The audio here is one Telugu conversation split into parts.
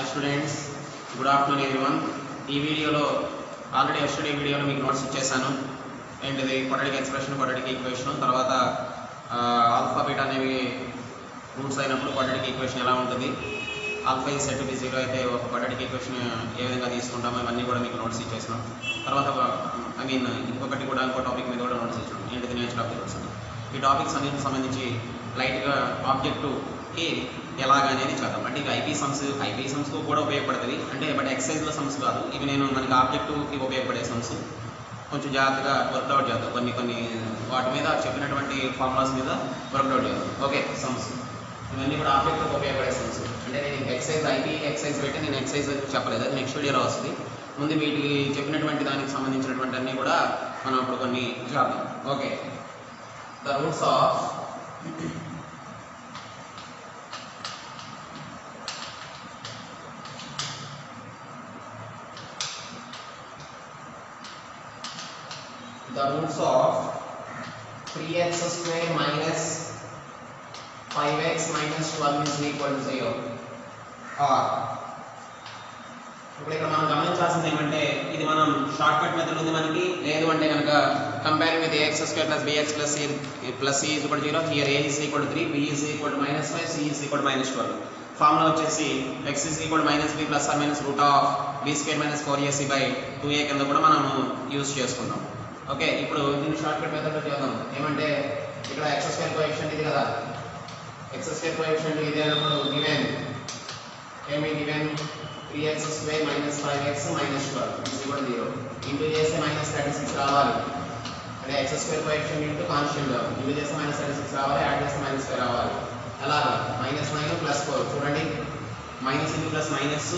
Hi students, good afternoon everyone. ఈ వీడియోలో ఆల్రెడీ ఎస్టర్డే వీడియోలో మీకు నోట్స్ ఇచ్చేసాను. ఏంటిది క్వాడ్రాటిక్ ఎక్స్ప్రెషన్, క్వాడ్రాటిక్ ఈక్వేషన్, తర్వాత ఆల్ఫా బీటా అనేవి రూట్స్ అయినప్పుడు క్వాడ్రాటిక్ ఈక్వేషన్ ఎలా ఉంటుంది, alpha is set to be zero అయితే ఒక క్వాడ్రాటిక్ ఈక్వేషన్ ఏ విధంగా తీసుకుంటామో ఇవన్నీ కూడా మీకు నోట్స్ ఇచ్చేసాను. తర్వాత ఇంకొకటి కూడా ఇంకో టాపిక్ మీద కూడా నోట్స్ ఇచ్చాను, ఏంటిది నేచర్ ఆఫ్ ది రూట్స్ అని. ఈ టాపిక్స్ అన్నిటికి సంబంధించి లైట్గా ఆబ్జెక్టివ్కి ఎలాగనేది చేద్దాం. అంటే ఇక ఐపీ సమ్స్కు కూడా ఉపయోగపడుతుంది, అంటే బట్ ఎక్సైజ్లో సమ్స్ కాదు ఇవి. నేను మనకి ఆబ్జెక్టివ్కి ఉపయోగపడే సమ్స్ కొంచెం జాగ్రత్తగా వర్క్అవుట్ చేద్దాం. కొన్ని వాటి మీద చెప్పినటువంటి ఫార్ములాస్ మీద వర్క్అవుట్ చేద్దాం. ఓకే, సమ్స్ ఇవన్నీ కూడా ఆబ్జెక్టివ్కి ఉపయోగపడే సమ్స్. అంటే నేను ఎక్సైజ్ ఐపీ ఎక్సైజ్ పెట్టి నేను ఎక్సైజ్ చెప్పలేదు, అది నెక్స్ట్ వీడియోలో వస్తుంది. ముందు వీటికి చెప్పినటువంటి దానికి సంబంధించినటువంటి అన్నీ కూడా మనం ఇప్పుడు కొన్ని చేద్దాం. Okay, the roots of the roots of 3x square minus 5x minus 12 is equal to 0 or ఇప్పుడు ఇక్కడ మనం గమనించాల్సింది ఏమంటే ఇది మనం షార్ట్ కట్ మెథడ్ ఉంది మనకి. లేదు అంటే కనుక comparing with ax square plus bx plus c is equal to 0, here a is equal to 3, b is equal to -5, c is equal to -12. Formula వచ్చేసి x is equal to -b plus or minus root of b square minus 4ac by 2a కింద కూడా మనం యూజ్ చేసుకుందాం. ఓకే, ఇప్పుడు దీన్ని షార్ట్ కట్ మెథడ్లో చేద్దాం. ఏమంటే ఇక్కడ x స్క్వేర్ కోఎఫిషియంట్ ఇది కదా, x స్క్వేర్ కోఎఫిషియంట్ ఇది అయినప్పుడు given 3x square minus 5x minus 12 is equal to 0. Into చేస్తే -36 రావాలి, అంటే x square coefficient into constant into చేస్తే -36 రావాలి, యాడ్ చేస్తే -5 రావాలి. అలాగా -9 ప్లస్ 4 చూడండి, minus into plus minus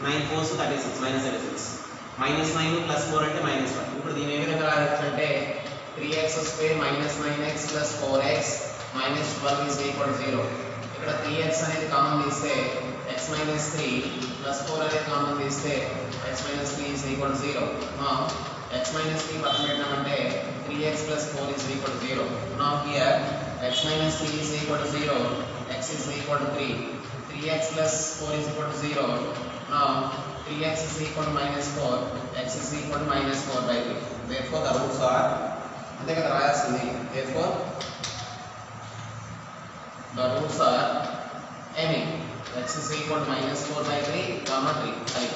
9 4 36 -36 -9 plus 4 అంటే -1. ఇప్పుడు దీని ఏ విధంగా రాయొచ్చు అంటే 3x square minus 9x plus 4x minus 12 is equal to 0. ఇక్కడ 3x అనేది కామన్ తీస్తే x minus 3 plus 4 అనేది కామన్ తీస్తే x minus 3 is equal to 0. Now x minus 3 పక్కన పెట్టామంటే 3x plus 4 is equal to 0. Now here x minus 3 is equal to 0, x is equal to 3, 3x plus 4 is equal to 0. Now 3x is equal to -4, x is equal to -4 by 3. Therefore the roots are అంతే కదా రాయాల్సింది. Therefore the roots are any x is equal to -4 by 3, 3.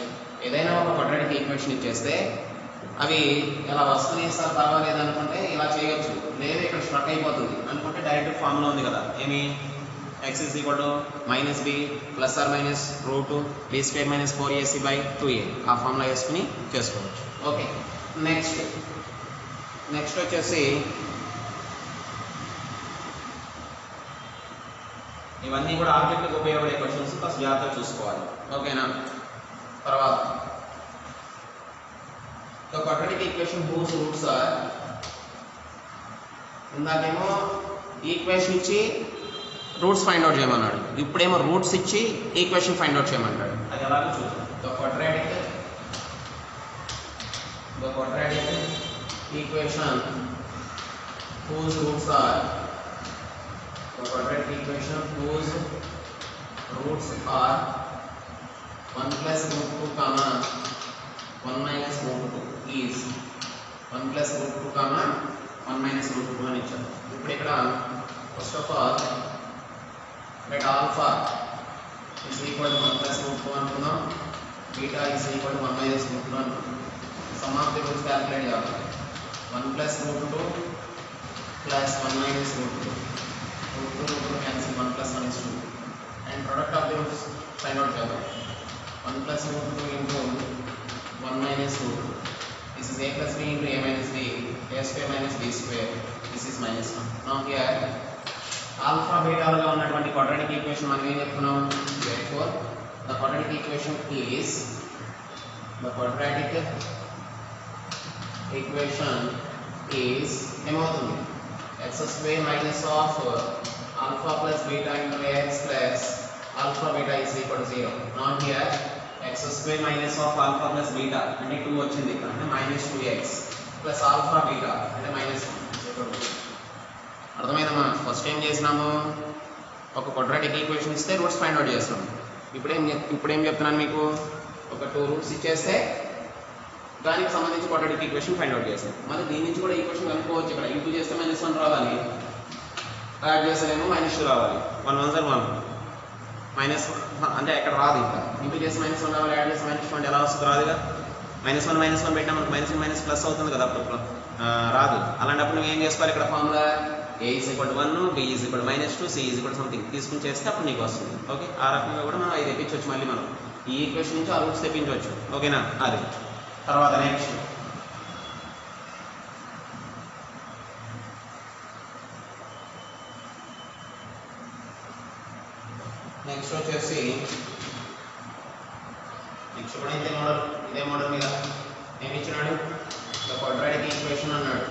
ఏదైనా ఒక క్వాడ్రాటిక్ ఈక్వేషన్ ఇచ్చేస్తే అవి ఎలా వస్తున్నాయి సార్ పర్వాలేదు అనుకుంటే ఇలా చేయొచ్చు, లేదు ఇక్కడ స్ట్రక్ అయిపోతుంది అనుకుంటే డైరెక్ట్ ఫార్ములా ఉంది కదా, ఏమి x is equal to -b plus or minus root b square minus 4ac by 2a ఆ ఫార్ములా వేసుకుని చేసుకోవచ్చు. ఓకే, నెక్స్ట్ వచ్చేసి ఇవన్నీ కూడా ఆబ్జెక్ట్కి ఉపయోగపడే క్వశ్చన్స్ ఫస్ట్ జాగ్రత్తగా చూసుకోవాలి. ఓకేనా, తర్వాత the quadratic equation whose roots are, ఇందాకేమో ఈక్వేషన్ ఇచ్చి రూట్స్ ఫైండ్ అవుట్ చేయమన్నాడు, ఇప్పుడేమో రూట్స్ ఇచ్చి ఈక్వేషన్ ఫైండ్ అవుట్ చేయమంటాడు. అది ఎలాగో చూద్దాం. The quadratic equation whose roots are 1 plus root 2 comma 1 minus root 2 is 1 plus root 2 comma 1 minus root 2 అని ఇచ్చాడు. ఇప్పుడు ఇక్కడ first of all let alpha is equal to 1 plus root 2 అనుకుందాం, beta is equal to 1 minus root 2 అనుకుందాం. Some of the roots calculate చేయాలి. 1 plus root 2 plus 1 minus root 2, root 2 cancel, 1 plus 1 is 2, and product of the roots find out చేద్దాం. 1 plus root 2 into 1 minus root 2, this is a plus b into a minus b, a square minus b square, this is -1. Now here alpha బీటాలుగా ఉన్నటువంటి క్వాడ్రాటిక్ ఈక్వేషన్ మనం ఏం చెప్తున్నాం. therefore the quadratic equation is ఏమవుతుంది, x square minus of alpha plus beta into ax plus alpha beta is equal to 0. now here x square minus of alpha plus beta అంటే 2 వచ్చింది ఇక్కడ, అంటే -2x plus alpha beta అంటే -1. అర్థమైందమ్మా? ఫస్ట్ ఏం చేసినాము, ఒక క్వాడ్రాటిక్ ఈక్వేషన్ ఇస్తే రూట్స్ ఫైండ్ అవుట్ చేస్తాం. ఇప్పుడేం చెప్తున్నాను మీకు, ఒక 2 రూట్స్ ఇచ్చేస్తే దానికి సంబంధించి క్వాడ్రాటిక్ ఈక్వేషన్ ఫైండ్ అవుట్ చేస్తాం. మళ్ళీ దీని నుంచి కూడా ఈక్వేషన్ కనుక్కోవచ్చు. ఇక్కడ ఇంటూ చేస్తే -1 రావాలి, యాడ్ చేస్తేనేమో -2 రావాలి. 1 1 1 -1 అంటే ఇక్కడ రాదు. ఇంకా ఇంటూ చేస్తే -1 రావాలి, యాడ్ చేస్తే -2 అంటే ఎలా వస్తుంది? రాదుగా. -1 పెట్టినా మనకు మైనస్ ప్లస్ అవుతుంది కదా, అప్పుడు రాదు. అలాంటప్పుడు నువ్వు ఏం చేసుకోవాలి? ఇక్కడ formula a = 1, b = -2, c = something తీసుకుని చేస్తే అప్పుడు నీకు వస్తుంది. ఓకే, ఆ రకంగా కూడా మనం అది తెప్పించవచ్చు. మళ్ళీ మనం ఈ ఈక్వేషన్ నుంచి ఆ రూట్స్ తెప్పించవచ్చు. ఓకేనా? అది తర్వాత నెక్స్ట్ వచ్చేసి నెక్స్ట్ కూడా ఇదే మోడల్ మీద ఏమి ఇచ్చినాడు? క్వాడ్రాటిక్ ఈక్వేషన్ అన్నాడు.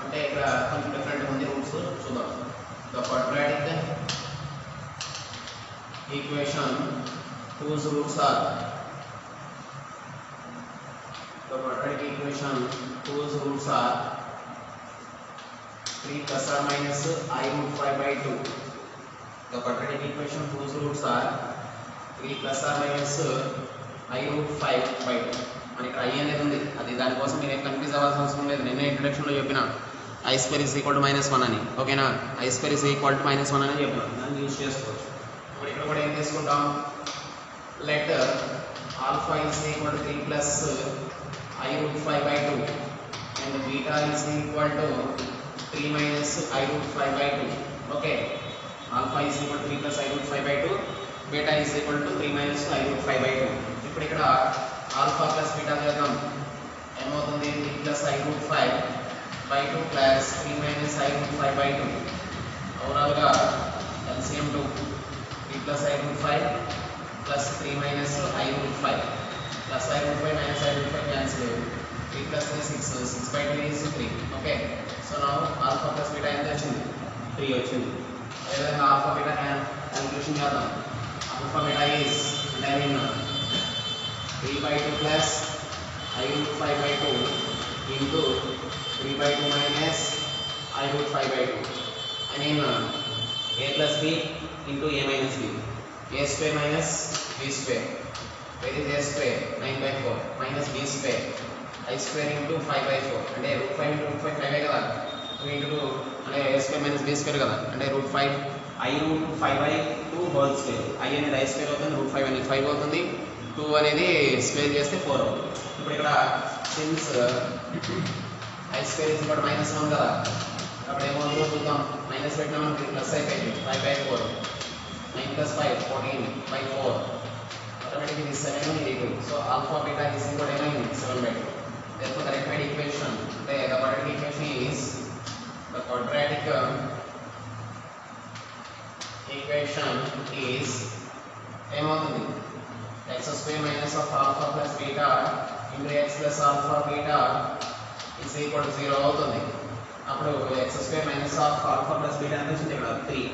అంటే ఇక్కడ కొంచెం డిఫరెంట్ ఉంది రూట్స్, చూద్దాం. The quadratic equation whose roots are 3 plus or minus i√5/2. The quadratic equation whose roots are 3 plus or minus i√5/2. మనకి i అనేది ఉంది, అది దానికోసం మీరు ఏం కన్ఫ్యూజ్ అవ్వాల్సిన అవసరం లేదు. నిన్న ఇంట్రడక్షన్లో చెప్పిన i² = -1 అని. ఓకేనా? i² = -1 అని చెప్పిన, దాన్ని యూజ్ చేసుకోవచ్చు. ఇప్పుడు ఇక్కడ కూడా ఏం తీసుకుంటాం? Let alpha = 3 plus i√5/2 and beta = 3 minus i√5/2. Okay, alpha = 3 plus i√5/2, beta = 3 minus i√5/2. ఇప్పుడు ఇక్కడ ఆల్ఫా ప్లస్ బీటా చేద్దాం. ఏమవుతుంది? 3 plus i√5/2 plus 3 minus i√5/2. ఓవరాల్గా LCM 2, 3 plus i√5 plus 3 minus i√5 plus i√5 minus i√5 cancel. 3 plus 3 6, 6/2 is 3. Okay, so now alpha plus beta ఎంత వచ్చింది? 3 వచ్చింది. అదేవిధంగా ఆల్ఫా బీటా క్యాలిక్యులేషన్ చేద్దాం. ఆల్ఫా బీటా ఈజ్ అంటే I mean 3/2 plus i√5/2 into 3/2 minus i√5/2. I mean a plus b into a minus b. a square minus b square. Where is a square? 9/4 minus b square. I square into 5/4. అంటే √5 into √5 5 కదా. 2 into 2 అంటే a square minus b square కదా. అంటే √5 i√5/2 హోల్ స్క్వేర్. I అనేది i స్క్వేర్ అవుతుంది, √5 అనేది 5 అవుతుంది, 2 అనేది స్క్వేర్ చేస్తే 4 అవుతుంది. ఇప్పుడు ఇక్కడ సిన్స్ i² = -1 కదా, అప్పుడు ఏమవుతుందో చూద్దాం. మైనస్ పెట్టినా మనకి ప్లస్ అయిపోయింది. 5/4 9 plus 5 14/4. Automatically this 7 ఇది 2. So alpha beta is equal to 7/2. Therefore the required equation, the quadratic equation is ఏమవుతుంది? x² minus of alpha plus beta into x plus alpha beta is equal to 0 అవుతుంది. అప్పుడు x² minus of alpha plus beta అంటే ఇక్కడ 3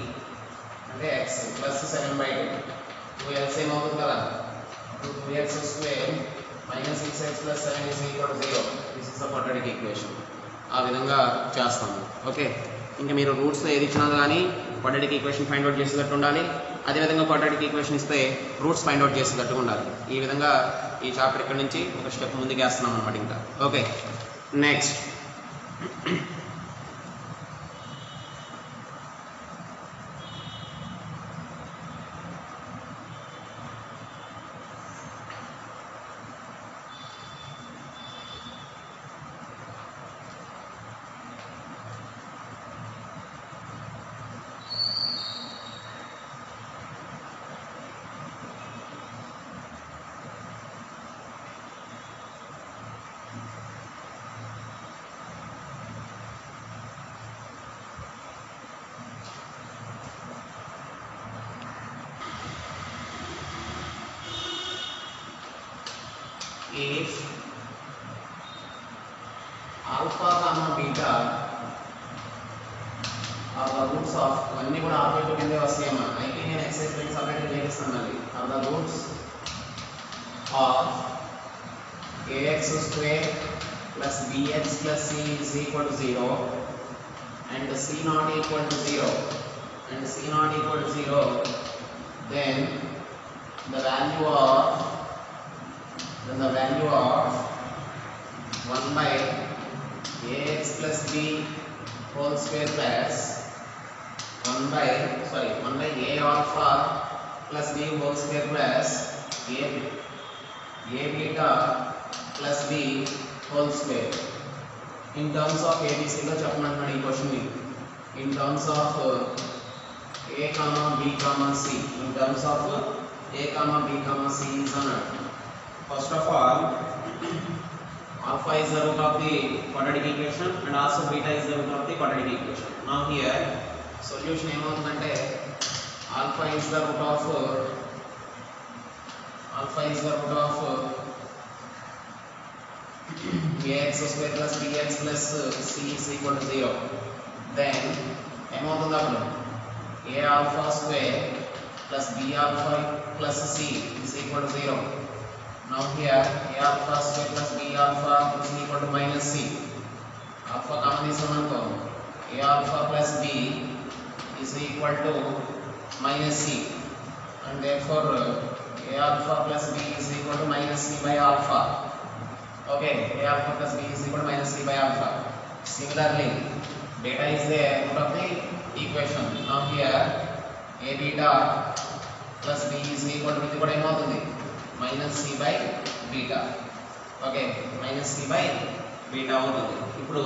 అంటే x plus 7/2. 2x ఏమవుతుంది కదా, అప్పుడు 2x² minus 6x plus 7 is equal to 0. This is the quadratic equation. ఆ విధంగా చేస్తాము. ఓకే, ఇంకా మీరు రూట్స్లో ఏది ఇచ్చినా కానీ క్వాడ్రాటిక్ ఈక్వేషన్ ఫైండ్ అవుట్ చేసేటట్టు ఉండాలి. అదేవిధంగా క్వాడ్రాటిక్ ఈక్వేషన్ ఇస్తే రూట్స్ ఫైండ్ అవుట్ చేసేటట్టు ఉండాలి. ఈ విధంగా ఈ చాప్టర్ ఇక్కడ నుంచి ఒక స్టెప్ ముందుకు వేస్తున్నాం అనమాట ఇంకా. Okay, next if alpha comma beta are the roots of ఇవన్నీ కూడా ఆల్ఫా కిందే వస్తాయమ్మా. అయితే నేను ఎక్సైజ్ సపరేట్ చేస్తాను. are the roots of ax² plus bx plus c is equal to 0 and c not equal to 0 then the value of 1 by ax plus b whole square plus 1 by a alpha plus b whole square plus a beta plus b whole square. In terms of ABC లో చెప్పమంటున్నాడు ఈ క్వశ్చన్ ని. In terms of a comma b comma c. In terms of a comma b comma c is అన్నాడు. First of all, alpha is the root of the quadratic equation and also beta is the root of the quadratic equation. Now here solution ఏమవుతుందంటే alpha is the root of ax square plus bx plus c is equal to 0. Then ఏమవుతుంది అప్పుడు a alpha square plus b alpha plus c is equal to 0. Now here a alpha square plus b alpha is equal to minus c. Alpha common is అనుకో a alpha plus b is equal to minus c, and therefore a alpha plus b is equal to minus c by alpha. Okay, a alpha plus b is equal to minus c by alpha. Similarly, beta is the root of the equation. Now here a beta plus b is equal to ఇది కూడా ఏమవుతుంది minus c by beta. Okay, minus c by beta అవుతుంది. ఇప్పుడు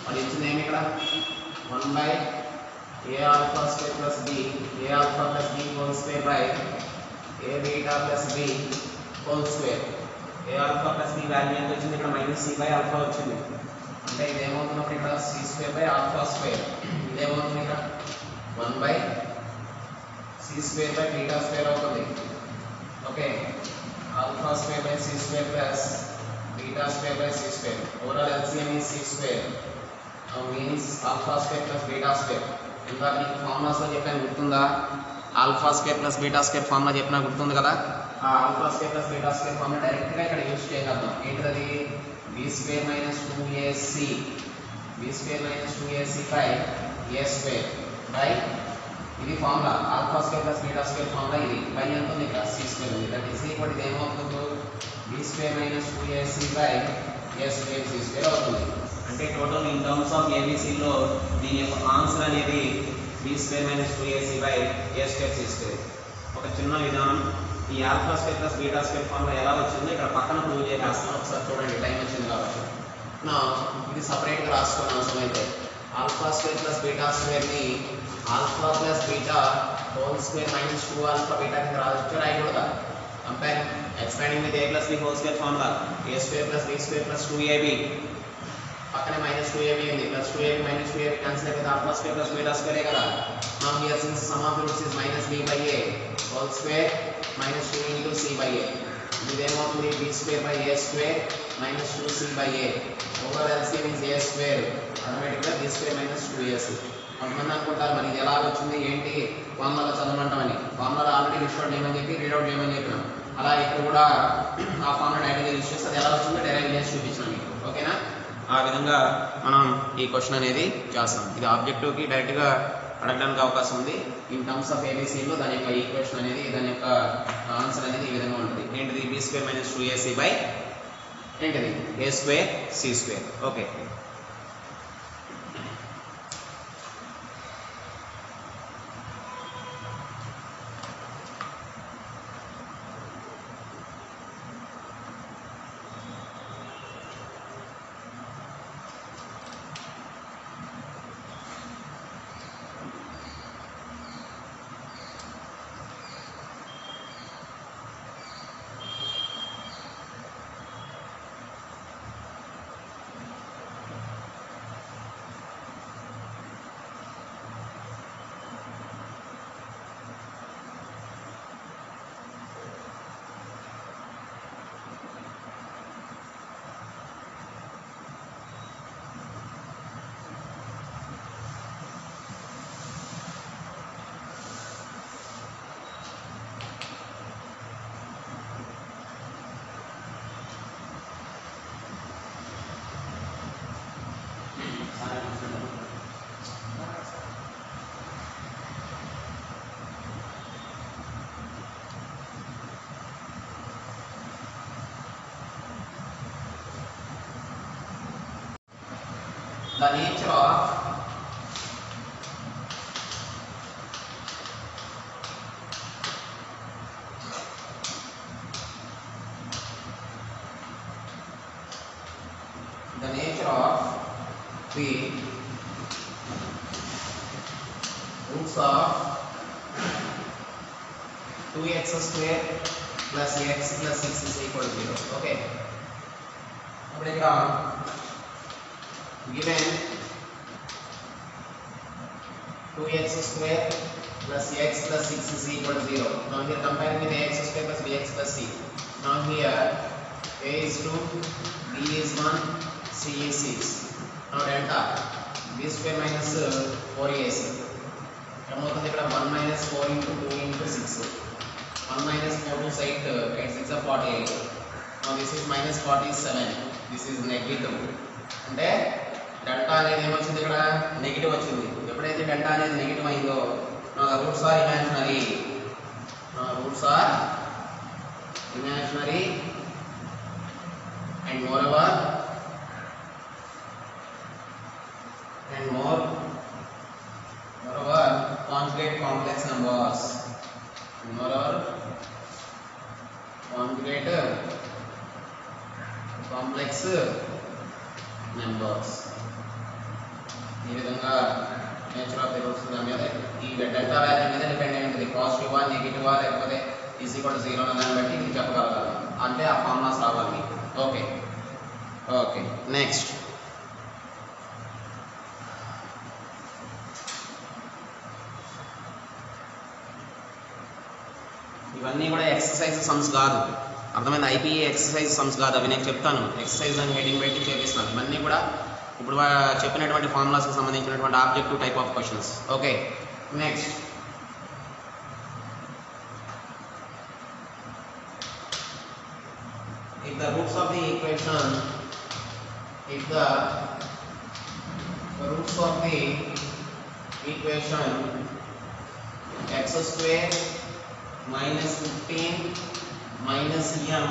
మరి ఇచ్చింది ఏమి ఇక్కడ 1 by a alpha square plus b whole square by a beta plus b whole square. a alpha plus b value ఎంత వచ్చింది ఇక్కడ minus c by alpha వచ్చింది. అంటే ఇది ఏమవుతున్నప్పుడు ఇక్కడ c square by alpha square. ఇది ఏమవుతుంది ఇక్కడ 1 by c square by beta square అవుతుంది. Okay, alpha square by c square plus beta square by c square. Overall LCM is c square. Now means alpha square plus beta square. ఇంకా మీకు ఫార్ములాస్ లో చెప్పాను గుర్తుందా? Alpha square plus beta square formula చెప్పినా గుర్తుంది కదా? ఆ alpha square plus beta square formula direct గా ఇక్కడ యూజ్ చేయగలుగుతాం. ఏంటది? b square minus 2ac by a square by ఇది formula alpha square plus beta square formula. ఇది బై ఎంత ఉంది ఇక్కడ c స్క్వేర్ ఉంది. దట్ ఈస్ ఈక్వల్ టు ఏమవుతుంది b square minus 2ac by a square c square అవుతుంది. అంటే total in terms of ABC లో దీని యొక్క ఆన్సర్ అనేది b square minus 2ac by a square c square. ఒక చిన్న విధానం, ఈ alpha square plus beta square formula ఎలా వచ్చిందో ఇక్కడ పక్కన ప్రూవ్ చేస్తాను. ఒకసారి చూడండి, టైం వచ్చింది కాబట్టి. నా ఇది సపరేట్ గా రాసుకున్న అవసరం అయితే alpha square plus beta square ని alpha plus beta whole square minus 2 alpha beta కింద రాయకూడదా? Compare expanding with a plus b whole square formula a square plus b square plus 2ab పక్కనే మైనస్ 2ab ఉంది. Plus 2ab minus 2ab cancel అయిపోతే alpha square plus beta square కదా. Now here since sum of roots is minus b by a whole square minus 2 into c by a. ఇదేమవుతుంది b square by a square minus 2c by a. Over LCM is a square, ఆటోమేటిక్గా b స్క్వేర్ మైనస్ 2ac. కొంతమంది అనుకుంటారు మరి ఇది ఎలా వచ్చింది ఏంటి ఫార్ములా చదవమంటామని. ఫార్ములా ఆల్రెడీ లిస్ట్ చేయమని చెప్పి రీడౌట్ చేయమని చెప్పినాం. అలా ఇక్కడ కూడా ఆ ఫార్ములా డైరెక్ట్గా యూజ్ చేస్తే అది ఎలా వచ్చిందో డైరెక్ట్ చేసి చూపించినాం మీకు. ఓకేనా? ఆ విధంగా మనం ఈ క్వశ్చన్ అనేది చేస్తాం. ఇది ఆబ్జెక్టివ్కి డైరెక్ట్గా అడగడానికి అవకాశం ఉంది. ఇన్ టర్మ్స్ ఆఫ్ ఏబీసీలో దాని యొక్క ఈక్వేషన్ అనేది దాని యొక్క ఆన్సర్ అనేది ఈ విధంగా ఉంటుంది. ఏంటిది? b square minus 2ac by ఏంటిది a square c square. Okay, the nature of the roots of 2x square plus x plus 6 is equal to 0. Okay. ఇప్పుడు ఇక్కడ given 2x square plus x plus 6 is equal to 0. Now here comparing with ax square plus bx plus c. Now here a is 2, b is 1, c is 6. Now delta b square minus 4ac. ఏమవుతుంది ఇక్కడ 1 minus 4 into 2 into 6. 1 minus 4 to 8, 8 6 are 48. Now this is minus 47. This is negative. అంటే డెల్టా అనేది ఏమొచ్చింది ఇక్కడ నెగిటివ్ వచ్చింది. ఎప్పుడైతే డెల్టా అనేది నెగిటివ్ అయిందో roots are imaginary. Roots are imaginary and moreover conjugate complex numbers. Moreover conjugate complex numbers. ఈ విధంగా నేచర్ ఆఫ్ ది రూట్స్ దాని మీద ఈ డెల్టా వాల్యూ మీద డిపెండ్ అయి ఉంటుంది. పాజిటివా నెగిటివా లేకపోతే ఈజ్ ఈక్వల్ టు 0 అనే దాన్ని బట్టి మీరు చెప్పగలగాలి. అంటే ఆ ఫార్ములాస్ రావాలి మీకు. ఓకే ఓకే నెక్స్ట్ ఇవన్నీ కూడా ఎక్సర్సైజ్ సమ్స్ కాదు. అర్థమైంది? ఐపీఏ ఎక్సర్సైజ్ సమ్స్ కాదు. అవి నేను చెప్తాను. ఎక్సర్సైజ్ అని హెడింగ్ పెట్టి చేపిస్తాను. ఇవన్నీ కూడా ఇప్పుడు చెప్పినటువంటి ఫార్ములాస్కి సంబంధించినటువంటి objective type of questions. Okay next if the roots of the equation x square minus 15 minus m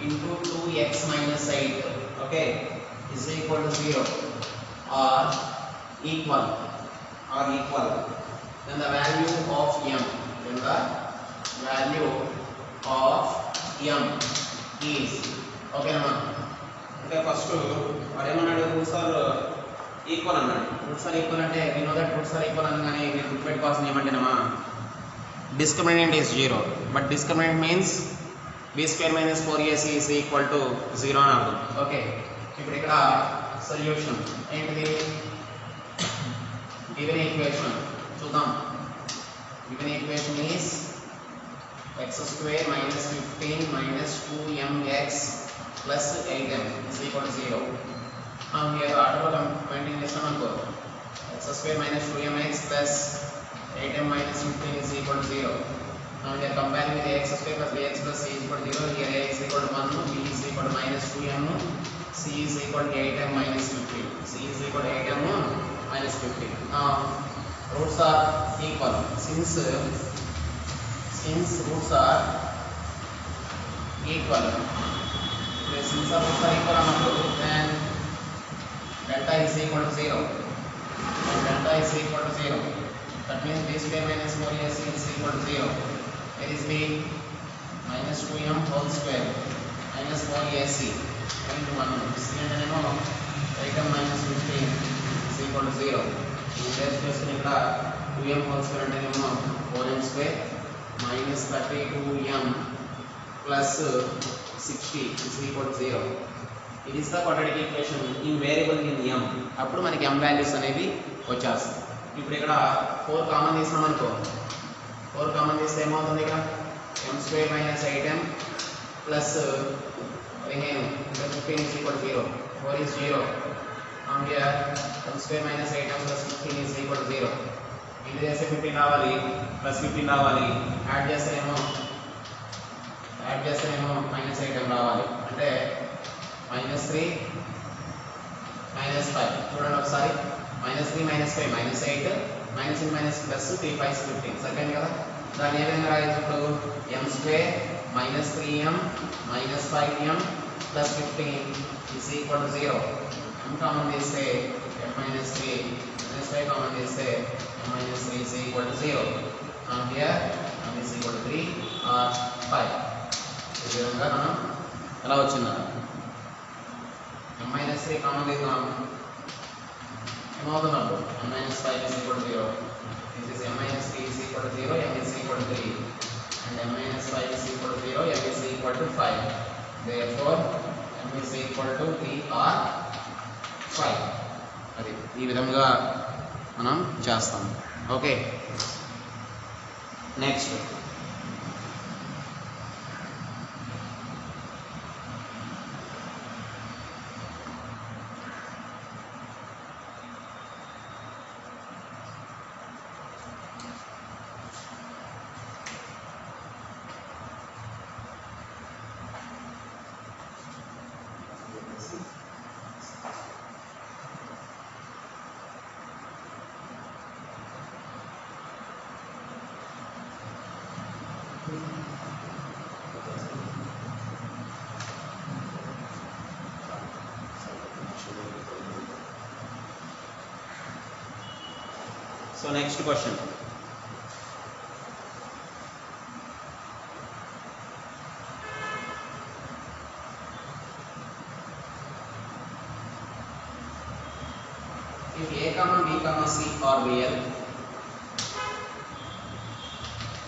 into 2x minus 8 okay is equal to 0 or equal then the value of m is okay nama. అంటే ఫస్ట్ వాడు ఏమన్నాడు రూట్స్ ఆర్ ఈక్వల్ అన్నాడు. రూట్స్ ఆర్ ఈక్వల్ అంటే we know that roots are equal అనగానే మీరు గుర్తుపెట్టుకోవాల్సింది ఏమంటేనమ్మా discriminant is 0 but discriminant means b square minus 4ac is equal to 0 అని అర్థం. ఓకే ఇప్పుడు ఇక్కడ సొల్యూషన్ ఏంటిది? గివెన్ ఈక్వేషన్ చూద్దాం. Given equation is x square minus 15 minus 2mx plus 8m is equal to 0. Now here auto finding this one go x square minus 2mx plus 8m minus 15 is equal to 0. Now we are comparing with x square plus bx plus c is equal to 0. Here a is equal to 1, b is equal to minus 2m, c is equal to 8m minus 15. C is equal to 8m minus 15. Now roots are equal. Since roots are equal, since the roots are equal అన్నప్పుడు then delta is equal to 0. When delta is equal to 0, that means b square minus 4ac is equal to 0. It is b minus 2m whole square minus 4ac into 1. c అంటేనేమో 8m minus 15 is equal to 0. ఈ ప్లేస్ చేసుకుని ఇక్కడ 2m whole square అంటేనేమో 4m square minus 32m plus 60 is equal to 0. It is the quadratic equation in variable in m. అప్పుడు మనకి m వాల్యూస్ అనేవి వచ్చేస్తాయి. ఇప్పుడు ఇక్కడ 4 కామన్ తీసినాం అనుకో. 4 కామన్ తీస్తే ఏమవుతుంది? ఇక్కడ m square minus 8m plus 15 is equal to 0. 4 is 0. Now here m square minus 8m plus 15 is equal to 0. ఇది చేస్తే 15 రావాలి ప్లస్ 15 రావాలి. యాడ్ చేస్తేనేమో మైనస్ 8m రావాలి. అంటే -3 -5 చూడండి ఒకసారి. -3 -5 -8 మైనస్ ఇన్ మైనస్ ప్లస్ 3 5 15 సరిపోయింది కదా. దాన్ని ఏ విధంగా రాయొచ్చు? ఇప్పుడు m square minus 3m minus 5m plus 15 is equal to 0. m common తీస్తే m minus 3 minus 5 కామన్ తీస్తే m minus 3 is equal to 0. Here m is equal to 3 or 5. ఈ విధంగా మనం ఎలా వచ్చిందా m minus 3 కామన్ తీద్దాం ఏమవుతున్నప్పుడు m minus 5 is equal to 0. This is m minus 3 is equal to 0, m is equal to 3, and m minus 5 is equal to 0, m is equal to 5. Therefore m is equal to 3 or 5. అది ఈ విధంగా మనం చేస్తాం. Okay, next So next question. If a comma b comma c are real,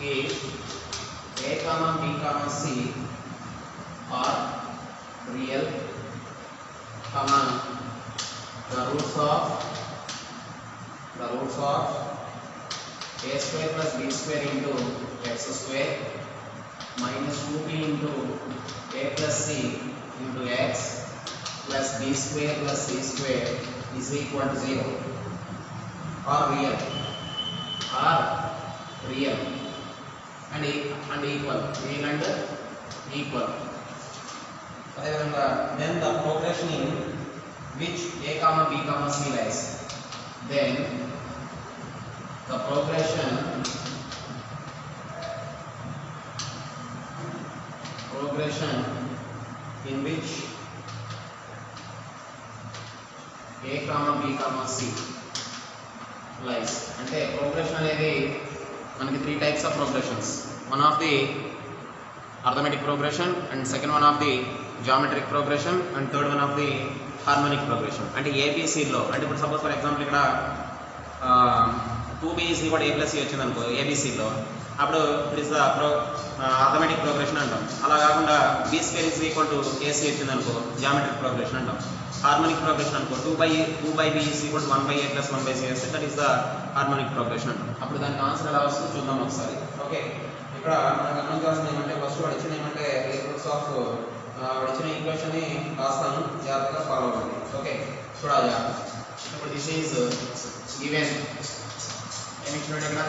if a comma b comma c are real, comma the roots of a square plus b square into x square minus 2b into a plus c into x plus b square plus c square is equal to 0 are real and equal, real and equal. Then the progression in which a comma b comma c lies, then the progression in which a comma b comma c lies, అంటే ప్రోగ్రెషన్ అనేది మనకి 3 types of progressions. One of the arithmetic progression, and second one of the geometric progression, and third one of the harmonic progression. అంటే ABC లో అంటే ఇప్పుడు సపోజ్ ఫర్ ఎగ్జాంపుల్ ఇక్కడ 2b is equal to a plus c వచ్చింది అనుకో ABCలో, అప్పుడు it is the arithmetic progression అంటాం. అలా కాకుండా b square is equal to ac వచ్చింది అనుకో geometric progression అంటాం. హార్మోనిక్ ప్రోగ్రెషన్ అనుకో 2 by b is equal to 1 by a plus 1 by c వస్తే that is the harmonic progression అంటాం. అప్పుడు దానికి ఆన్సర్ ఎలా వస్తుందో చూద్దాం ఒకసారి. ఓకే, ఇక్కడ మనం గమనించాల్సింది ఏమంటే ఫస్ట్ వాడు ఇచ్చిన ఏమంటే రూట్స్ ఆఫ్ వాడు ఇచ్చిన ఈక్వేషన్ ని రాస్తాను, జాగ్రత్తగా ఫాలో అవ్వండి. ఓకే, చూడాలి. ఇప్పుడు దిస్ ఈజ్ గివెన్ ఏమి ఇచ్చినట్టు ఇక్కడ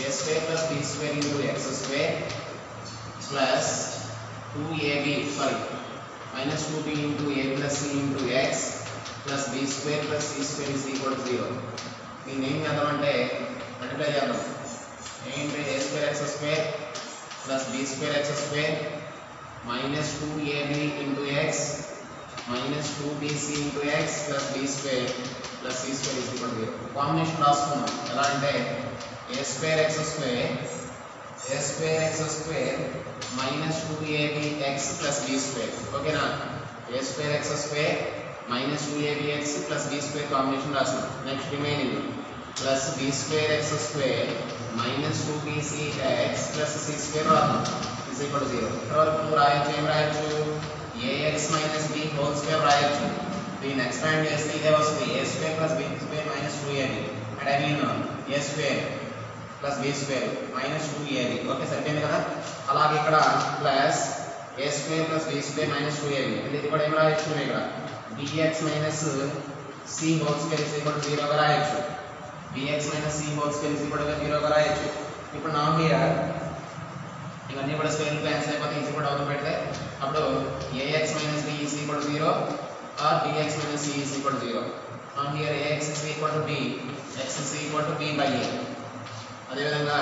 a square plus b square into x square plus 2ab minus 2b into a plus c into x plus b square plus c square is equal to 0. దీన్ని ఏం చేద్దామంటే మల్టిప్లై చేద్దాం. a into a square x square plus b square x square minus 2ab into x minus 2bc into x plus b square plus c square is equal to 0. Combination రాసుకున్నాం ఎలా అంటే a square x square minus 2abx plus b square. ఓకేనా, a square x square minus 2abx plus b square combination రాసాం. Next remaining plus b square x square minus 2bcx plus c square రాసాం is equal to 0. ఇక్కడ వరకు నువ్వు రాయొచ్చు, ఏం రాయొచ్చు, ax minus b whole square రాయొచ్చు. దీన్ని ఎక్స్పాండ్ చేస్తే ఇదే వస్తుంది a square plus b square minus 2ab, and I mean a square plus b square minus 2ab. Okay, సరిపోయింది కదా. అలాగే ఇక్కడ plus a square plus b square minus 2ab, అంటే ఇది కూడా ఏం రాయొచ్చు ఇక్కడ bx minus c whole square is equal to 0 గా రాయొచ్చు. bx minus c whole square is equal to 0 గా రాయొచ్చు. ఇప్పుడు నా హియర్ ఇవన్నీ కూడా స్క్వేర్ క్యాన్సిల్ అయిపోతే ఈజీ కూడా అవును పెడితే అప్పుడు ax minus b is equal to 0 or bx minus c is equal to 0. Now here ax is equal to b, x is equal to b by a. అదే విధంగా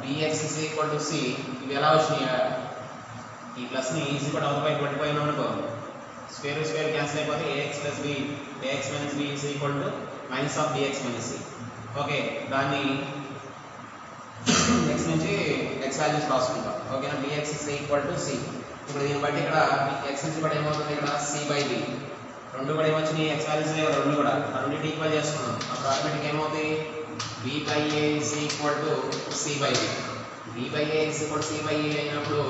bx is equal to c, ఇవి ఎలా వచ్చినాయి, ఈ ప్లస్ ని ఈజీ కూడా అవుట్ బై కొట్టిపోయినాం అనుకో స్క్వేర్ స్క్వేర్ క్యాన్సిల్ అయిపోతే ax plus b ax minus b is equal to minus of bx minus c. Okay, దాన్ని x నుంచి x వాల్యూస్ రాసుకుంటాం. ఓకేనా, bx is equal to c. ఇప్పుడు దీన్ని బట్టి ఇక్కడ x నుంచి కూడా ఏమవుతుంది, ఇక్కడ c by b రెండు కూడా ఏమొచ్చినాయి, x వాల్యూస్ లేవు రెండు కూడా, ఆ రెండింటి ఈక్వల్ చేసుకున్నాం. అప్పుడు ఆటోమేటిక్ ఏమవుతుంది, b by a is equal to c by b. b by a is equal to c by a అయినప్పుడు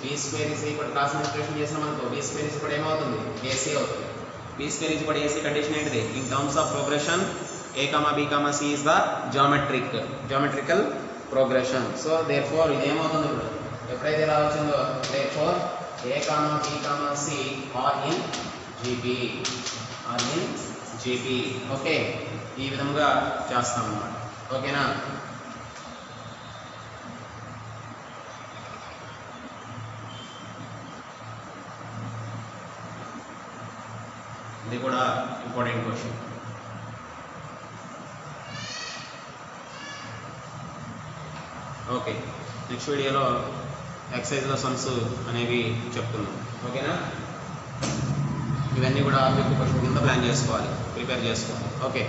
b square is equal to cross multiplication చేసినాం అనుకో, b square is equal to ఏమవుతుంది, ac అవుతుంది. b square is equal to ac condition ఏంటిది, in terms of progression a, b, c is the geometrical progression. So therefore ఇది ఏమవుతుంది, ఇప్పుడు ఎప్పుడైతే ఇలా వచ్చిందో therefore a, b, c are in GP. Okay, ఈ విధంగా చేస్తాం అన్నమాట. ఓకేనా, ఇది కూడా ఇంపార్టెంట్ క్వశ్చన్. ఓకే, నెక్స్ట్ వీడియోలో ఎక్సర్సైజ్ల సమ్స్ అనేవి చెప్తున్నాం. ఓకేనా, ఇవన్నీ కూడా మీకు క్వశ్చన్ కింద ప్లాన్ చేసుకోవాలి, ప్రిపేర్ చేసుకోవాలి. ఓకే.